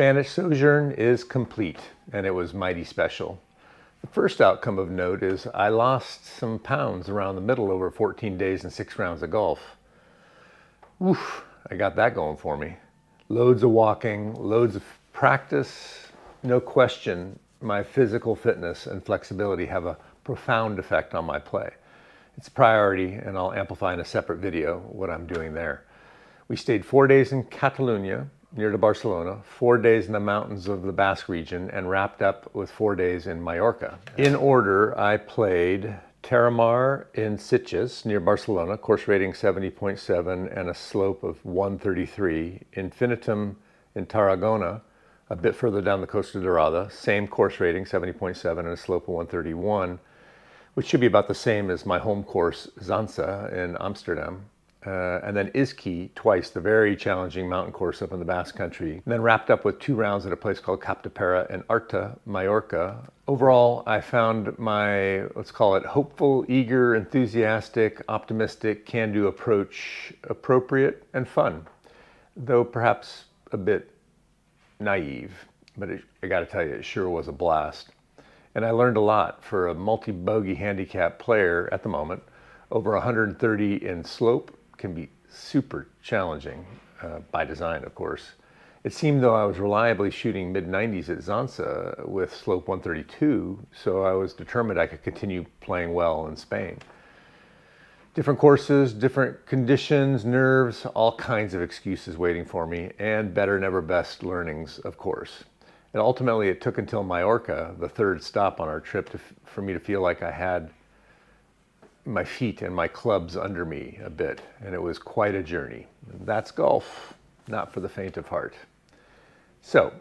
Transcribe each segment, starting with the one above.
Spanish sojourn is complete, and it was mighty special. The first outcome of note is I lost some pounds around the middle over 14 days and 6 rounds of golf. Oof, I got that going for me. Loads of walking, loads of practice. No question, my physical fitness and flexibility have a profound effect on my play. It's a priority, and I'll amplify in a separate video what I'm doing there. We stayed 4 days in Catalonia, near to Barcelona, 4 days in the mountains of the Basque region, and wrapped up with 4 days in Mallorca. In order, I played Terramar in Sitges, near Barcelona, course rating 70.7 and a slope of 133. Infinitum in Tarragona, a bit further down the Costa Dorada, same course rating, 70.7 and a slope of 131, which should be about the same as my home course, Zansa, in Amsterdam. And then Izki twice, the very challenging mountain course up in the Basque Country. And then wrapped up with 2 rounds at a place called Cap de Pera in Arta, Mallorca. Overall, I found my, let's call it, hopeful, eager, enthusiastic, optimistic, can-do approach appropriate and fun, though perhaps a bit naive. But I gotta tell you, it sure was a blast. And I learned a lot for a multi-bogey handicap player at the moment. Over 130 in slope can be super challenging by design, of course. It seemed though I was reliably shooting mid-90s at Zansa with slope 132, so I was determined I could continue playing well in Spain. Different courses, different conditions, nerves, all kinds of excuses waiting for me, and better never best learnings, of course. And ultimately it took until Mallorca, the 3rd stop on our trip, for me to feel like I had my feet and my clubs under me a bit, and it was quite a journey. That's golf, not for the faint of heart. So,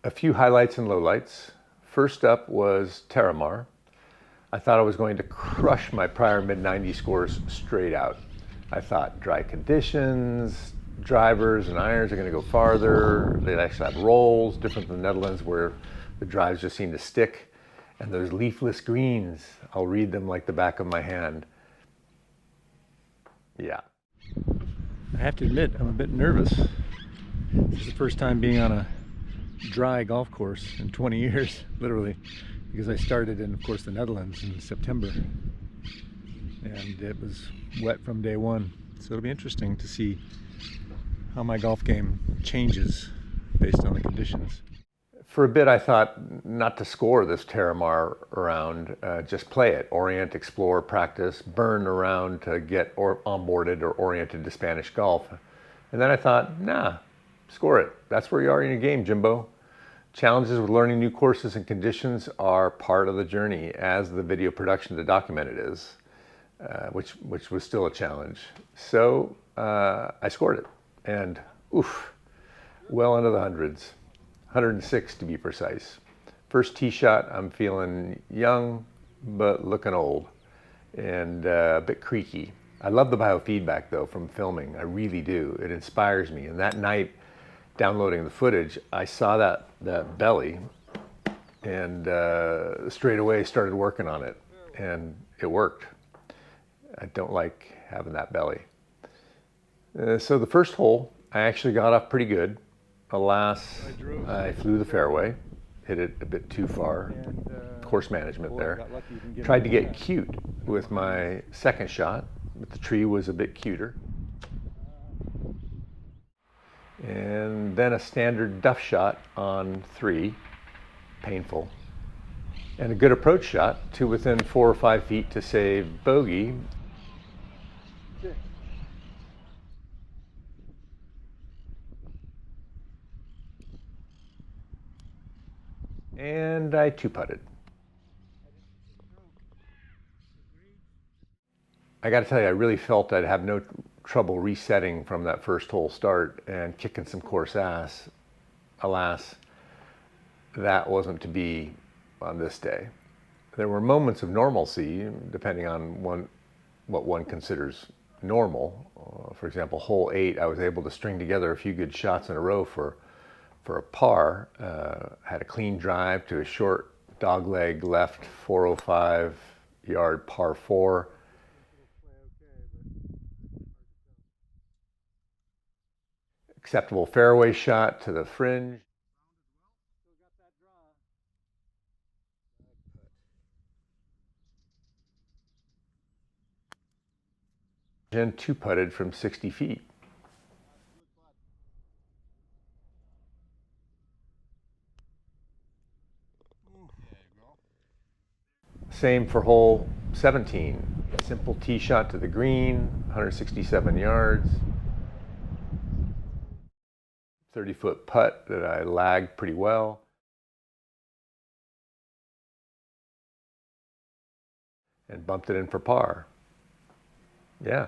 a few highlights and lowlights. First up was Terramar. I thought I was going to crush my prior mid-90 scores straight out. I thought dry conditions, drivers and irons are going to go farther. They'd actually have rolls, different than the Netherlands where the drives just seem to stick. And those leafless greens, I'll read them like the back of my hand. Yeah. I have to admit, I'm a bit nervous. This is the first time being on a dry golf course in 20 years, literally, because I started in, of course, the Netherlands in September. And it was wet from day one. So it'll be interesting to see how my golf game changes based on the conditions. For a bit, I thought not to score this Terramar round, just play it, orient, explore, practice, burn around to get onboarded or oriented to Spanish golf. And then I thought, nah, score it. That's where you are in your game, Jimbo. Challenges with learning new courses and conditions are part of the journey, as the video production to document it is, which was still a challenge. So I scored it, and oof, well into the hundreds. 106 to be precise. First tee shot, I'm feeling young, but looking old and a bit creaky. I love the biofeedback though from filming, I really do. It inspires me. And that night, downloading the footage, I saw that belly and straight away started working on it, and it worked. I don't like having that belly. So the first hole, I actually got off pretty good. Alas, I flew the fairway, hit it a bit too far. Course management there. Tried to get cute with my second shot, but the tree was a bit cuter. And then a standard duff shot on 3, painful. And a good approach shot to within 4 or 5 feet to save bogey. And I 2-putted. I got to tell you, I really felt I'd have no trouble resetting from that first hole start and kicking some course ass. Alas, that wasn't to be on this day. There were moments of normalcy, depending on what one considers normal. For example, hole 8, I was able to string together a few good shots in a row for a par. Had a clean drive to a short dogleg left 405 yard par 4. Acceptable fairway shot to the fringe. and two putted from 60 feet. Same for hole 17. Simple tee shot to the green, 167 yards. 30-foot putt that I lagged pretty well. And bumped it in for par. Yeah.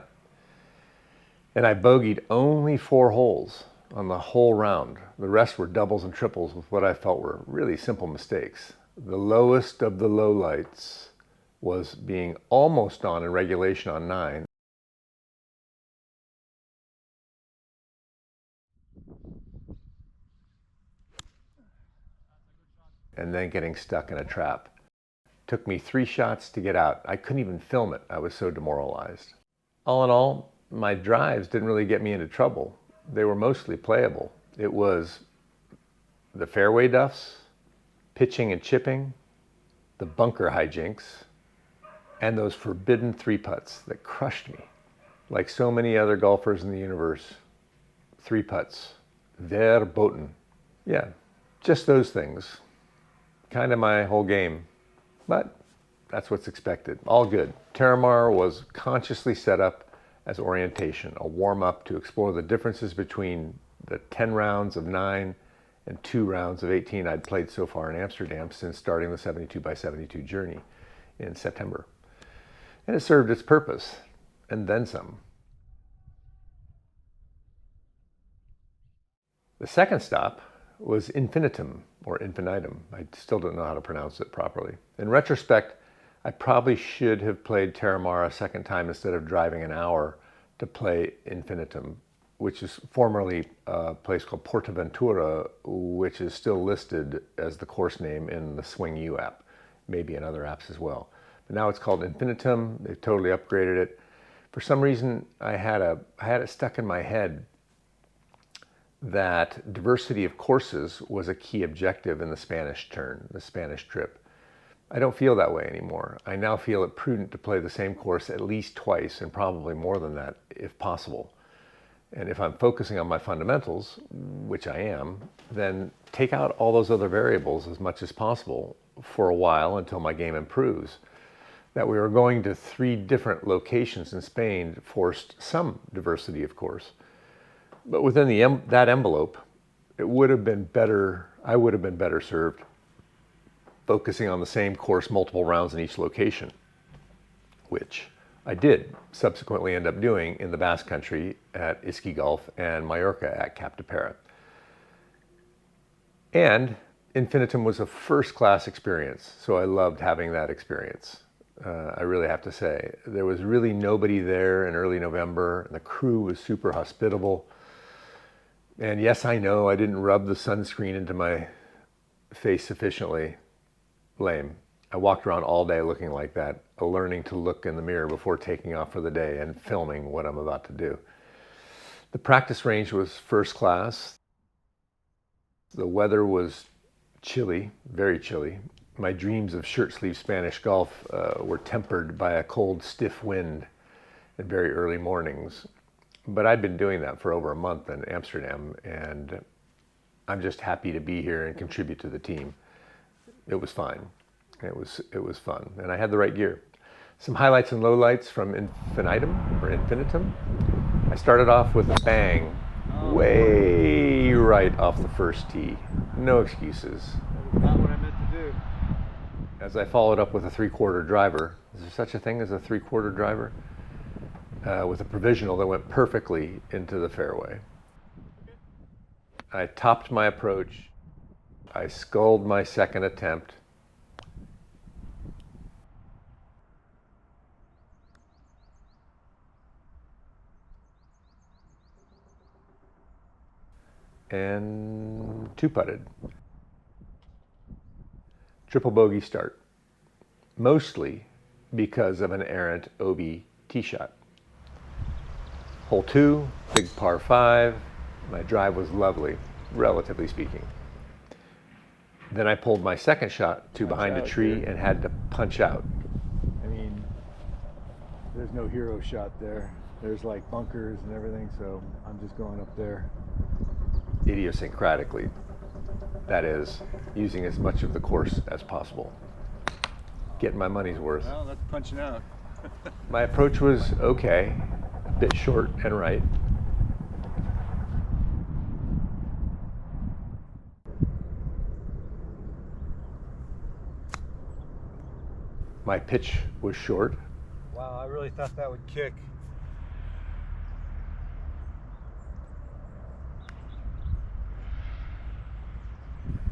And I bogeyed only 4 holes on the whole round. The rest were doubles and triples with what I felt were really simple mistakes. The lowest of the lowlights was being almost on in regulation on 9. And then getting stuck in a trap. Took me 3 shots to get out. I couldn't even film it. I was so demoralized. All in all, my drives didn't really get me into trouble. They were mostly playable. It was the fairway duffs, pitching and chipping, the bunker hijinks, and those forbidden 3-putts that crushed me. Like so many other golfers in the universe, 3-putts, verboten. Yeah, just those things. Kind of my whole game. But that's what's expected. All good. Terramar was consciously set up as orientation, a warm-up to explore the differences between the 10 rounds of 9 and 2 rounds of 18 I'd played so far in Amsterdam since starting the 72 by 72 journey in September. And it served its purpose, and then some. The second stop was infinitum, or infinitum. I still don't know how to pronounce it properly. In retrospect, I probably should have played Terramar a second time instead of driving an hour to play infinitum, which is formerly a place called Portaventura, which is still listed as the course name in the Swing U app, maybe in other apps as well. But now it's called infinitum. They've totally upgraded it. For some reason, I had it stuck in my head that diversity of courses was a key objective in the Spanish turn, the Spanish trip. I don't feel that way anymore. I now feel it prudent to play the same course at least twice, and probably more than that if possible. And if I'm focusing on my fundamentals, which I am, then take out all those other variables as much as possible for a while until my game improves. That we were going to 3 different locations in Spain forced some diversity, of course. But within that envelope, it would have been better, I would have been better served focusing on the same course multiple rounds in each location, which I did subsequently end up doing in the Basque Country at Ischy Golf and Mallorca at Cap de Parra. And infinitum was a first-class experience, so I loved having that experience. I really have to say. There was really nobody there in early November, and the crew was super hospitable. And yes, I know I didn't rub the sunscreen into my face sufficiently. Lame. I walked around all day looking like that, learning to look in the mirror before taking off for the day and filming what I'm about to do. The practice range was first class. The weather was chilly, very chilly. My dreams of shirt-sleeve Spanish golf were tempered by a cold, stiff wind in very early mornings. But I'd been doing that for over a month in Amsterdam, and I'm just happy to be here and contribute to the team. It was fine. It was fun, and I had the right gear. Some highlights and lowlights from infinitum. I started off with a bang, way right off the first tee. No excuses. Not what I meant to do. As I followed up with a 3/4 driver. Is there such a thing as a 3/4 driver? With a provisional that went perfectly into the fairway. I topped my approach. I sculled my second attempt. And 2-putted. Triple bogey start. Mostly because of an errant OB tee shot. Hole 2, big par 5. My drive was lovely, relatively speaking. Then I pulled my second shot to behind a tree and had to punch out. I mean, there's no hero shot there. There's like bunkers and everything, so I'm just going up there. Idiosyncratically, that is, using as much of the course as possible. Getting my money's worth. Well, that's punching out. My approach was okay, a bit short and right. My pitch was short. Wow, I really thought that would kick.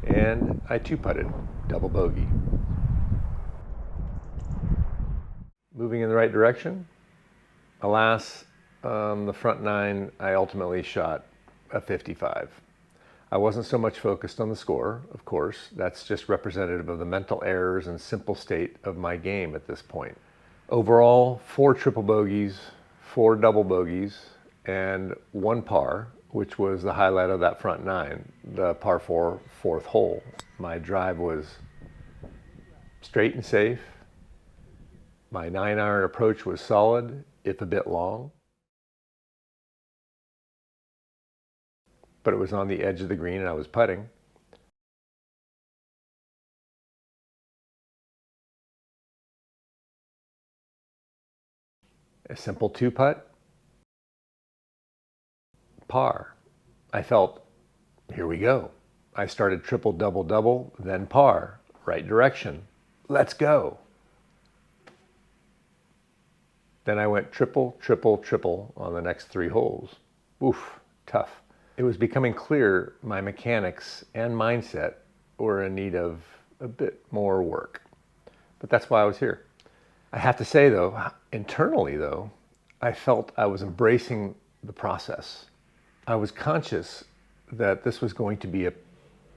And I two-putted, double bogey. Moving in the right direction. Alas, the front nine, I ultimately shot a 55. I wasn't so much focused on the score, of course. That's just representative of the mental errors and simple state of my game at this point. Overall, 4 triple bogeys, 4 double bogeys, and 1 par, which was the highlight of that front nine, the par 4 fourth hole. My drive was straight and safe. My 9-iron approach was solid, if a bit long. But it was on the edge of the green and I was putting. A simple 2-putt, par. I felt, here we go. I started triple, double, double, then par. Right direction. Let's go. Then I went triple, triple, triple on the next 3 holes. Oof, tough. It was becoming clear my mechanics and mindset were in need of a bit more work. But that's why I was here. I have to say though, internally though, I felt I was embracing the process. I was conscious that this was going to be a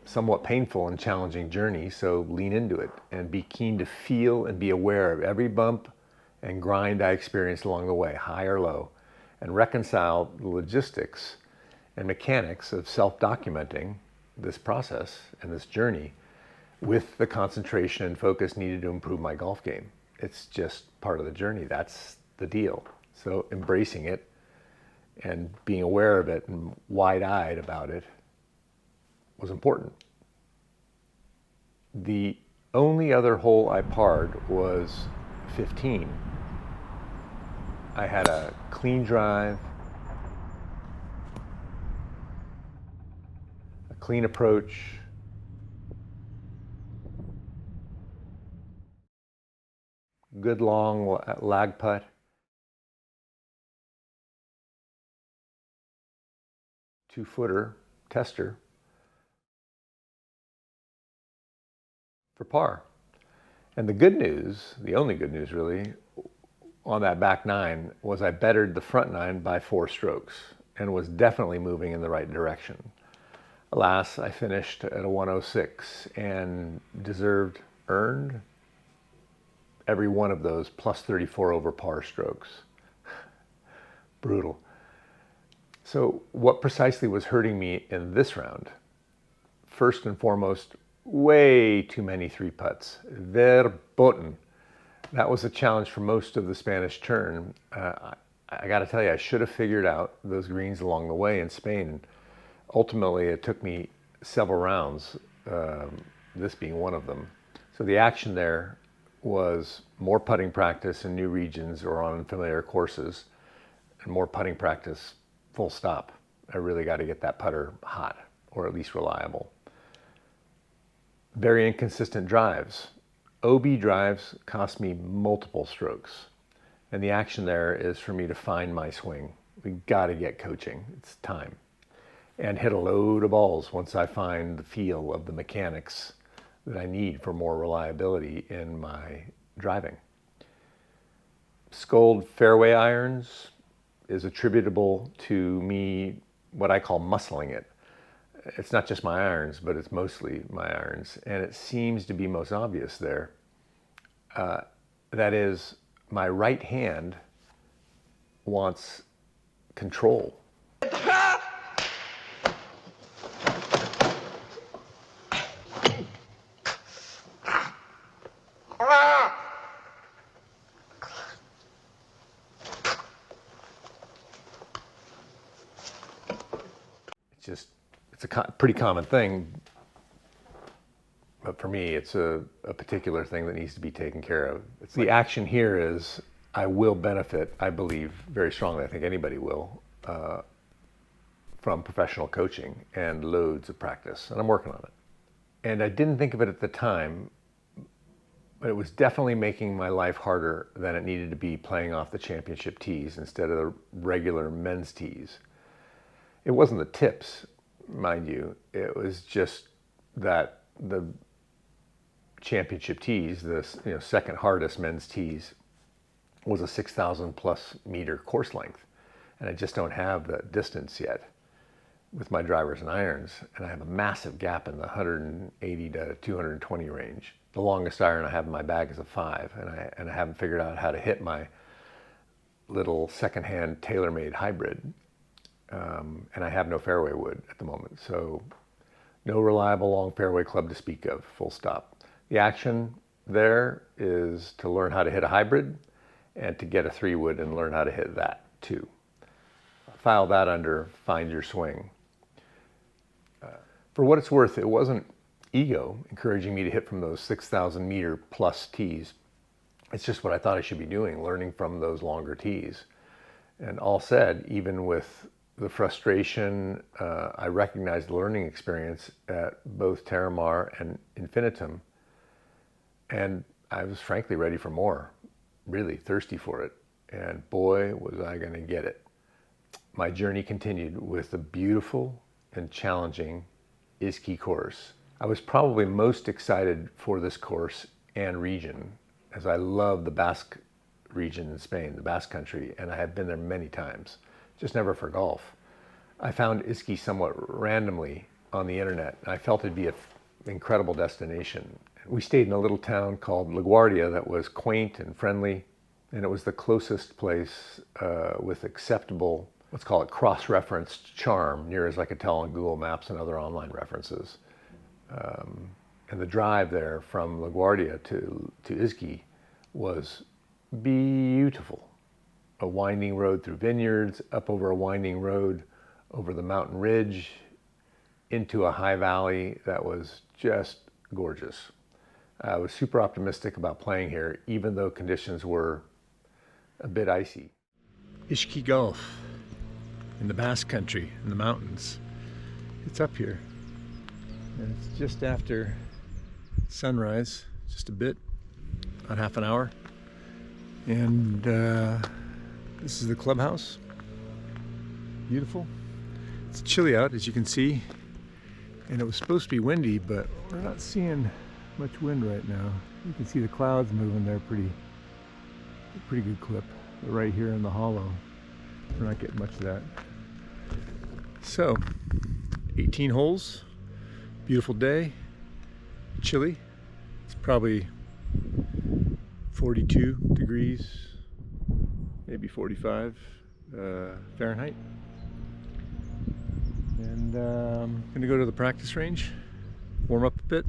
somewhat painful and challenging journey, so lean into it and be keen to feel and be aware of every bump and grind I experienced along the way, high or low, and reconcile the logistics and mechanics of self-documenting this process and this journey with the concentration and focus needed to improve my golf game. It's just part of the journey. That's the deal. So embracing it and being aware of it and wide-eyed about it was important. The only other hole I parred was 15. I had a clean drive, a clean approach, good long lag putt, two-footer tester for par. And the good news, the only good news really, on that back nine was I bettered the front nine by 4 strokes and was definitely moving in the right direction. Alas, I finished at a 106 and earned every one of those plus 34 over par strokes. Brutal. So what precisely was hurting me in this round? First and foremost, way too many 3 putts. Verboten. That was a challenge for most of the Spanish turn. I got to tell you, I should have figured out those greens along the way in Spain. Ultimately, it took me several rounds, this being one of them. So the action there was more putting practice in new regions or on unfamiliar courses, and more putting practice, full stop. I really got to get that putter hot, or at least reliable. Very inconsistent drives. OB drives cost me multiple strokes. And the action there is for me to find my swing. We got to get coaching. It's time. And hit a load of balls once I find the feel of the mechanics that I need for more reliability in my driving. Sculled fairway irons is attributable to me, what I call muscling it. It's not just my irons, but it's mostly my irons. And it seems to be most obvious there. That is, my right hand wants control. it's a pretty common thing. But for me, it's a particular thing that needs to be taken care of. The action here is I will benefit, I believe, very strongly. I think anybody will, from professional coaching and loads of practice. And I'm working on it. And I didn't think of it at the time, but it was definitely making my life harder than it needed to be playing off the championship tees instead of the regular men's tees. It wasn't the tips, mind you. It was just that the championship tees, the second hardest men's tees, was a 6,000 plus meter course length. And I just don't have the distance yet with my drivers and irons. And I have a massive gap in the 180 to 220 range. The longest iron I have in my bag is a 5, and I haven't figured out how to hit my little secondhand tailor-made hybrid. And I have no fairway wood at the moment. So no reliable long fairway club to speak of, full stop. The action there is to learn how to hit a hybrid and to get a 3-wood and learn how to hit that too. File that under find your swing. For what it's worth, it wasn't ego encouraging me to hit from those 6,000 meter plus tees. It's just what I thought I should be doing, learning from those longer tees. And all said, even with the frustration, I recognized the learning experience at both Terramar and Infinitum. And I was frankly ready for more, really thirsty for it. And boy, was I going to get it. My journey continued with the beautiful and challenging Izqui course. I was probably most excited for this course and region, as I love the Basque region in Spain, the Basque country, and I have been there many times, just never for golf. I found Izqui somewhat randomly on the internet, and I felt it'd be an incredible destination. We stayed in a little town called LaGuardia that was quaint and friendly, and it was the closest place with acceptable, let's call it cross-referenced charm, near as I could tell on Google Maps and other online references. And the drive there from LaGuardia to Izqui was beautiful. A winding road through vineyards, up over a winding road, over the mountain ridge, into a high valley that was just gorgeous. I was super optimistic about playing here, even though conditions were a bit icy. Izqui Golf in the Basque Country, in the mountains. It's up here. And it's just after sunrise, just a bit, about half an hour. And this is the clubhouse. Beautiful. It's chilly out, as you can see. And it was supposed to be windy, but we're not seeing much wind right now. You can see the clouds moving there pretty good clip. But right here in the hollow, we're not getting much of that. So, 18 holes. Beautiful day, chilly. It's probably 42 degrees, maybe 45 Fahrenheit. And I'm gonna go to the practice range, warm up a bit,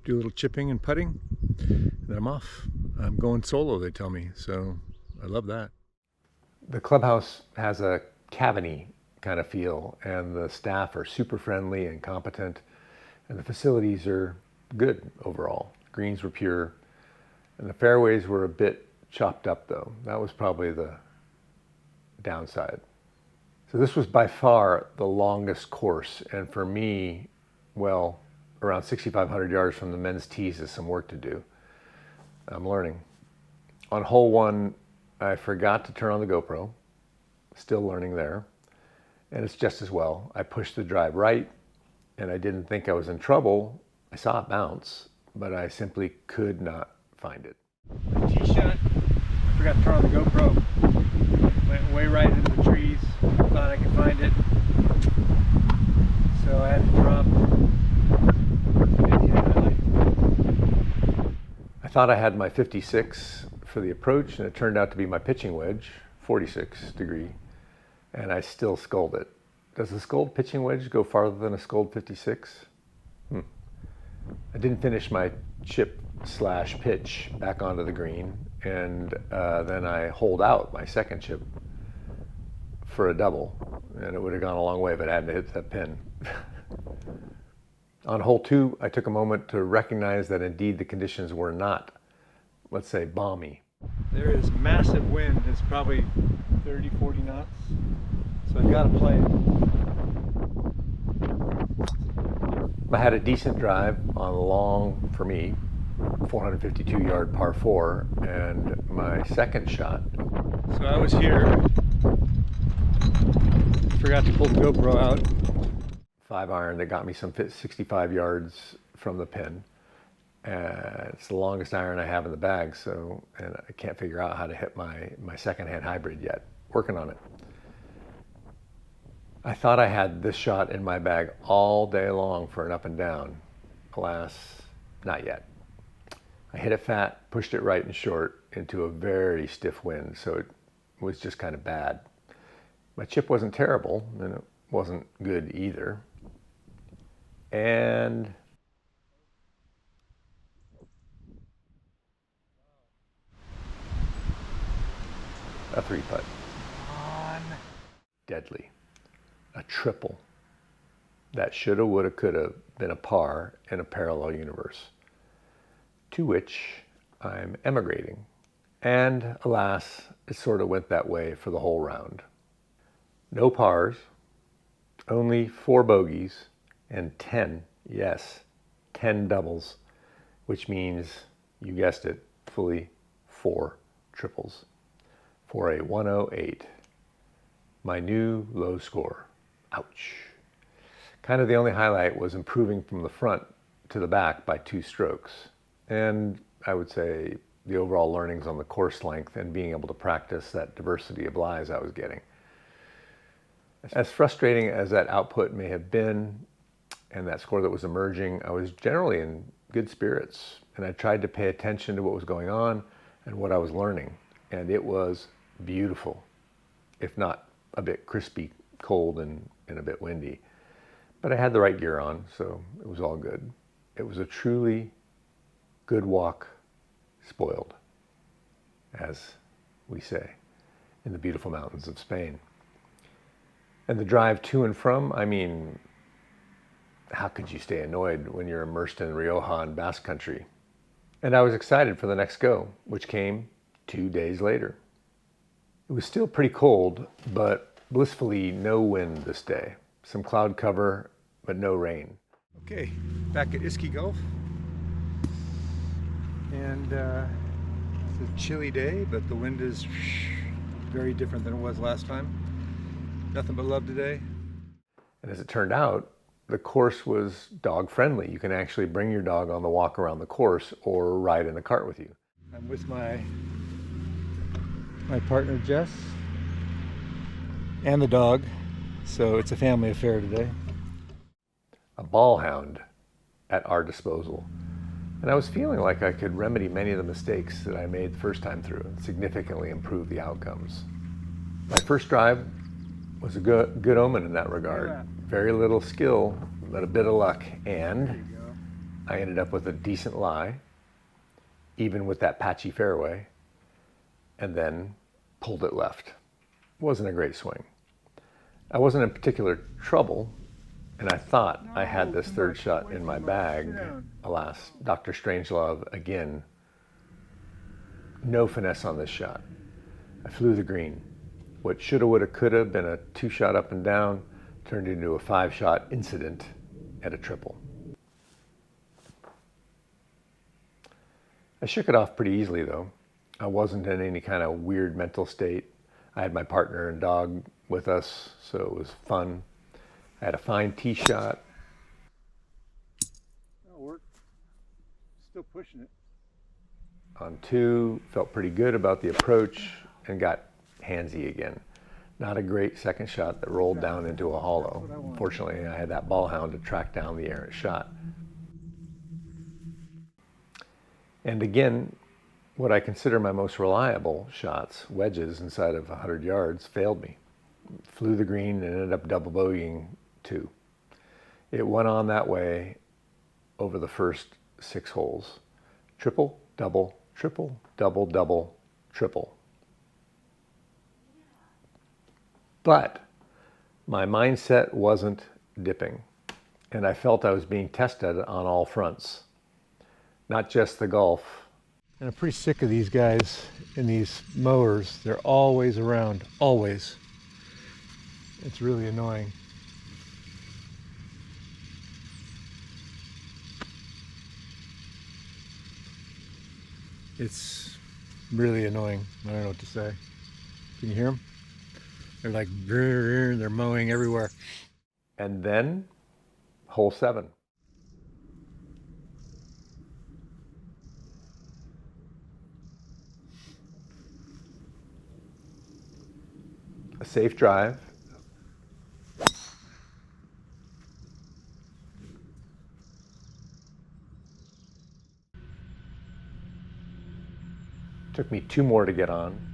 do a little chipping and putting, and then I'm off. I'm going solo, they tell me, so I love that. The clubhouse has a cabiny kind of feel, and the staff are super friendly and competent. And the facilities are good overall. The greens were pure, and the fairways were a bit chopped up though. That was probably the downside. So this was by far the longest course, and for me, well, around 6,500 yards from the men's tees is some work to do. I'm learning. On hole 1, I forgot to turn on the GoPro. Still learning there. And it's just as well. I pushed the drive right, and I didn't think I was in trouble. I saw it bounce, but I simply could not find it. Tee shot, I forgot to turn on the GoPro. Went way right into the trees. Thought I could find it. So I had to drop. I thought I had my 56 for the approach, and it turned out to be my pitching wedge, 46 degree, and I still sculled it. Does a sculled pitching wedge go farther than a sculled 56? I didn't finish my chip / pitch back onto the green, and then I holed out my second chip for a double, and it would have gone a long way if it hadn't hit that pin. On hole 2, I took a moment to recognize that indeed the conditions were not, let's say, balmy. There is massive wind. It's probably 30, 40 knots. So I've got to play it. I had a decent drive on a long, for me, 452-yard par 4, and my second shot. So I was here. Forgot to pull the GoPro out. 5-iron that got me some 65 yards from the pin. It's the longest iron I have in the bag, so, and I can't figure out how to hit my second-hand hybrid yet. Working on it. I thought I had this shot in my bag all day long for an up and down. Alas, not yet. I hit it fat, pushed it right and short into a very stiff wind, so it was just kind of bad. My chip wasn't terrible, and it wasn't good either. And a 3-putt. Deadly. A triple. That shoulda, woulda, coulda been a par in a parallel universe, to which I'm emigrating. And alas, it sort of went that way for the whole round. No pars, only 4 bogeys, and 10, yes, 10 doubles, which means, you guessed it, fully 4 triples for a 108. My new low score. Ouch. Kind of the only highlight was improving from the front to the back by 2 strokes. And I would say the overall learnings on the course length and being able to practice that diversity of lies I was getting. As frustrating as that output may have been, and that score that was emerging, I was generally in good spirits. And I tried to pay attention to what was going on and what I was learning. And it was beautiful, if not a bit crispy, cold, and a bit windy. But I had the right gear on, so it was all good. It was a truly good walk, spoiled, as we say, in the beautiful mountains of Spain. And the drive to and from, I mean, how could you stay annoyed when you're immersed in Rioja and Basque Country? And I was excited for the next go, which came 2 days later. It was still pretty cold, but blissfully no wind this day. Some cloud cover, but no rain. Okay, back at Iski Gulf. And it's a chilly day, but the wind is very different than it was last time. Nothing but love today. And as it turned out, the course was dog friendly. You can actually bring your dog on the walk around the course or ride in the cart with you. I'm with my partner Jess and the dog, so it's a family affair today. A ball hound at our disposal. And I was feeling like I could remedy many of the mistakes that I made the first time through and significantly improve the outcomes. My first drive was a good omen in that regard. Very little skill, but a bit of luck, and I ended up with a decent lie, even with that patchy fairway, and then pulled it left. It wasn't a great swing. I wasn't in particular trouble, and I thought I had this third shot in my bag. Alas, Dr. Strangelove again. No finesse on this shot. I flew the green. What shoulda, woulda, coulda been a 2-shot up and down turned into a 5-shot incident at a triple. I shook it off pretty easily though. I wasn't in any kind of weird mental state. I had my partner and dog with us, so it was fun. I had a fine tee shot. That'll work. Still pushing it. On 2, felt pretty good about the approach and got handsy again. Not a great second shot that rolled down into a hollow. Fortunately, I had that ball hound to track down the errant shot. And again, what I consider my most reliable shots, wedges inside of 100 yards, failed me. Flew the green and ended up double bogeying 2. It went on that way over the first 6 holes. Triple, double, triple, double, double, triple. But my mindset wasn't dipping, and I felt I was being tested on all fronts, not just the Gulf. And I'm pretty sick of these guys in these mowers. They're always around, always. It's really annoying. It's really annoying. I don't know what to say. Can you hear them? They're like, they're mowing everywhere. And then, hole 7. A safe drive. Took me 2 more to get on.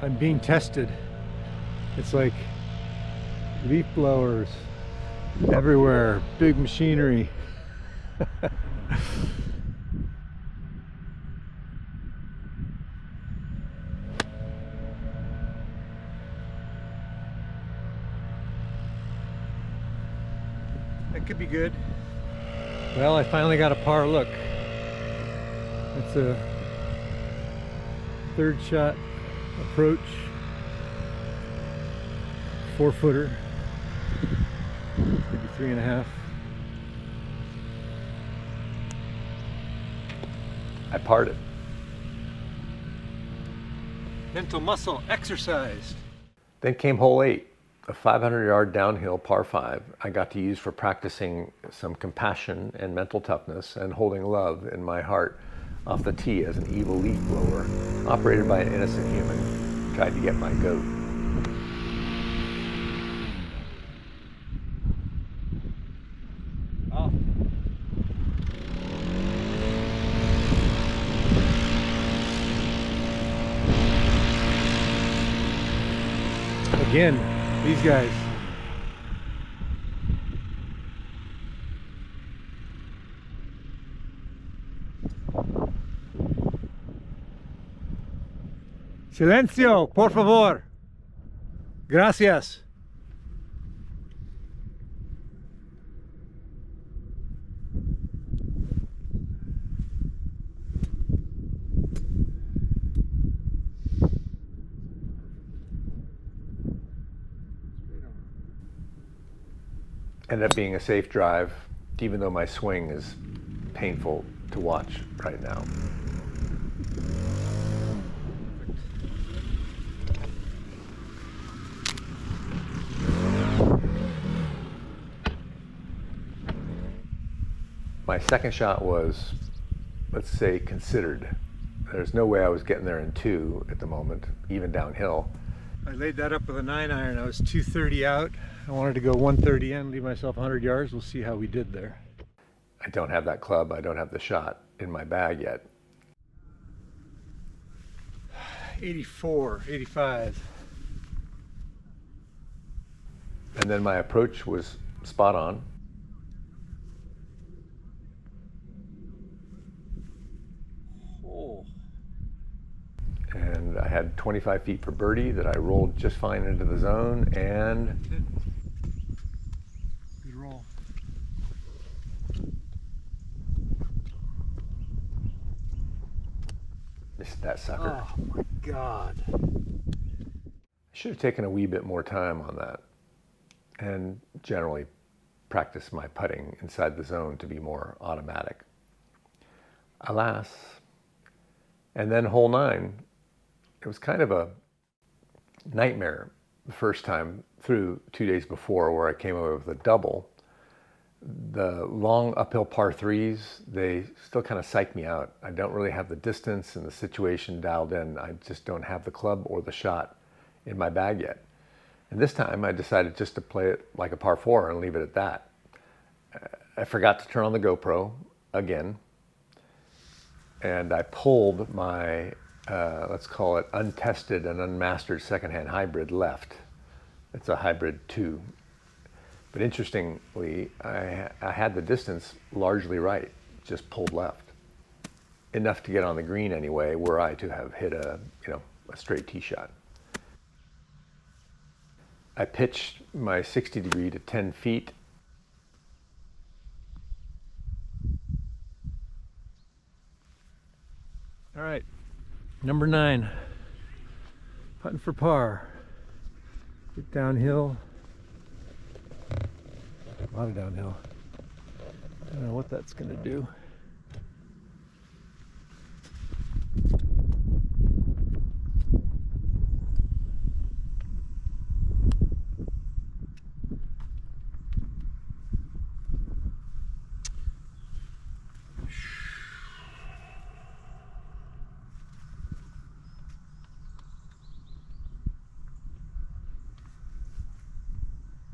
I'm being tested. It's like leaf blowers everywhere, big machinery. That could be good. Well, I finally got a par look. It's a 3rd shot approach, 4-footer, maybe 3.5. I parred it. Mental muscle exercised. Then came hole 8, a 500-yard downhill par 5 I got to use for practicing some compassion and mental toughness and holding love in my heart off the tee as an evil leaf blower, operated by an innocent human, tried to get my goat. Off. Again, these guys. Silencio, por favor. Gracias. Ended up being a safe drive, even though my swing is painful to watch right now. My second shot was, let's say, considered. There's no way I was getting there in 2 at the moment, even downhill. I laid that up with a 9-iron. I was 230 out. I wanted to go 130 in, leave myself 100 yards. We'll see how we did there. I don't have that club. I don't have the shot in my bag yet. 84, 85. And then my approach was spot on. Oh. And I had 25 feet for birdie that I rolled just fine into the zone, and Good roll. missed that sucker. Oh my God. I should have taken a wee bit more time on that and generally practice my putting inside the zone to be more automatic. Alas. And then hole 9, it was kind of a nightmare the first time through 2 days before, where I came away with a double. The long uphill par 3s, they still kind of psych me out. I don't really have the distance and the situation dialed in. I just don't have the club or the shot in my bag yet. And this time I decided just to play it like a par 4 and leave it at that. I forgot to turn on the GoPro again, and I pulled my, let's call it untested and unmastered secondhand hybrid left. It's a hybrid 2. But interestingly, I had the distance largely right, just pulled left. Enough to get on the green anyway, were I to have hit a straight tee shot. I pitched my 60 degree to 10 feet. All right, number 9, putting for par. Get downhill. A lot of downhill. I don't know what that's gonna do.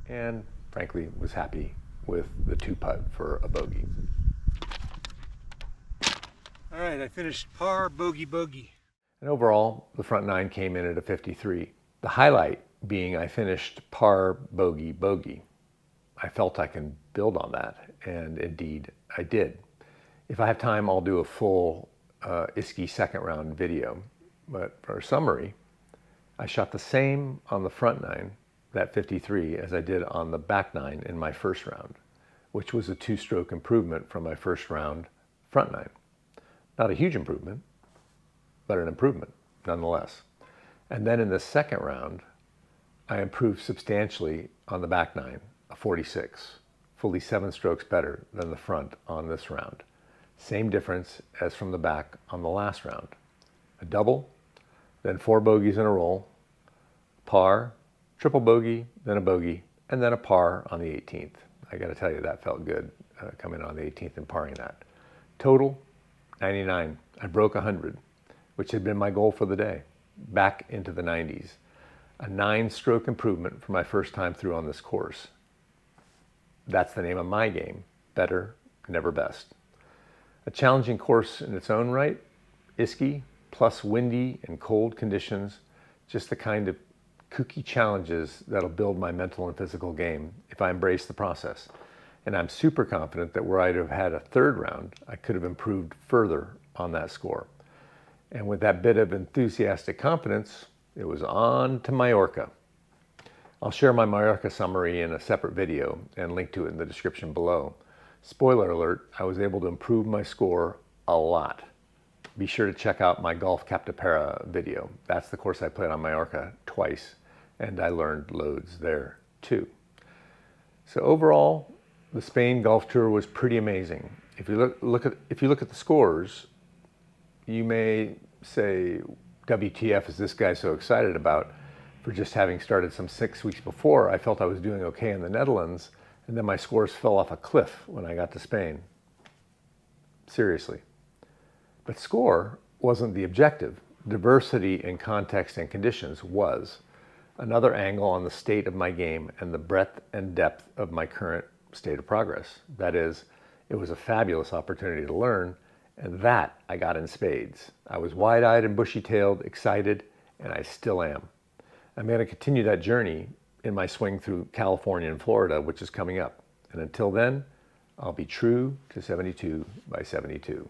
And frankly was happy with the 2-putt for a bogey. All right, I finished par, bogey, bogey. And overall, the front 9 came in at a 53. The highlight being I finished par, bogey, bogey. I felt I can build on that, and indeed I did. If I have time, I'll do a full Iski second round video. But for a summary, I shot the same on the front 9, that 53, as I did on the back 9 in my first round, which was a 2-stroke improvement from my first round front 9. Not a huge improvement, but an improvement nonetheless. And then in the second round, I improved substantially on the back 9, a 46, fully 7 strokes better than the front on this round. Same difference as from the back on the last round. A double, then 4 bogeys in a row, par, triple bogey, then a bogey, and then a par on the 18th. I got to tell you, that felt good coming on the 18th and parring that. Total, 99. I broke 100, which had been my goal for the day, back into the 90s. A 9-stroke improvement for my first time through on this course. That's the name of my game. Better, never best. A challenging course in its own right, Iski, plus windy and cold conditions, just the kind of kooky challenges that'll build my mental and physical game if I embrace the process. And I'm super confident that were I to have had a third round, I could have improved further on that score. And with that bit of enthusiastic confidence, it was on to Mallorca. I'll share my Mallorca summary in a separate video and link to it in the description below. Spoiler alert, I was able to improve my score a lot. Be sure to check out my Golf Captepera video. That's the course I played on Mallorca twice, and I learned loads there too. So overall, the Spain Golf Tour was pretty amazing. If you look at the scores, you may say, WTF is this guy so excited about for just having started some 6 weeks before. I felt I was doing okay in the Netherlands, and then my scores fell off a cliff when I got to Spain. Seriously. But score wasn't the objective. Diversity in context and conditions was. Another angle on the state of my game and the breadth and depth of my current state of progress. That is, it was a fabulous opportunity to learn, and that I got in spades. I was wide-eyed and bushy-tailed, excited, and I still am. I'm going to continue that journey in my swing through California and Florida, which is coming up. And until then, I'll be true to 72 by 72.